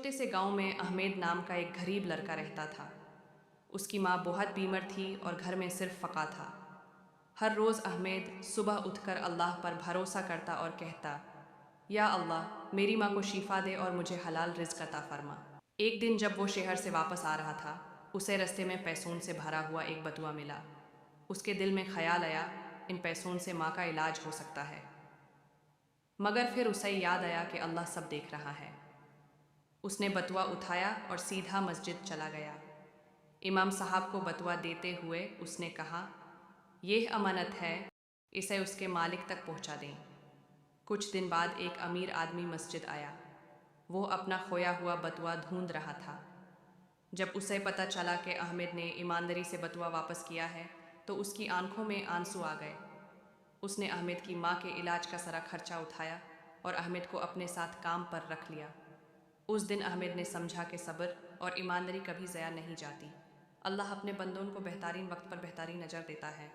چھوٹے سے گاؤں میں احمد نام کا ایک غریب لڑکا رہتا تھا۔ اس کی ماں بہت بیمار تھی اور گھر میں صرف فقا تھا۔ ہر روز احمد صبح اٹھ کر اللہ پر بھروسہ کرتا اور کہتا، یا اللہ میری ماں کو شفا دے اور مجھے حلال رزق عطا فرما۔ ایک دن جب وہ شہر سے واپس آ رہا تھا، اسے رستے میں پیسوں سے بھرا ہوا ایک بٹوا ملا۔ اس کے دل میں خیال آیا، ان پیسوں سے ماں کا علاج ہو سکتا ہے۔ مگر پھر اسے یاد آیا کہ اللہ سب دیکھ رہا ہے۔ اس نے بٹوا اٹھایا اور سیدھا مسجد چلا گیا۔ امام صاحب کو بٹوا دیتے ہوئے اس نے کہا، یہ امانت ہے، اسے اس کے مالک تک پہنچا دیں۔ کچھ دن بعد ایک امیر آدمی مسجد آیا۔ وہ اپنا کھویا ہوا بٹوا ڈھونڈ رہا تھا۔ جب اسے پتہ چلا کہ احمد نے ایمانداری سے بٹوا واپس کیا ہے تو اس کی آنکھوں میں آنسو آ گئے۔ اس نے احمد کی ماں کے علاج کا سارا خرچہ اٹھایا اور احمد کو اپنے ساتھ کام پر رکھ لیا۔ اس دن احمد نے سمجھا کہ صبر اور ایمانداری کبھی ضائع نہیں جاتی۔ اللہ اپنے بندوں کو بہترین وقت پر بہترین اجر دیتا ہے۔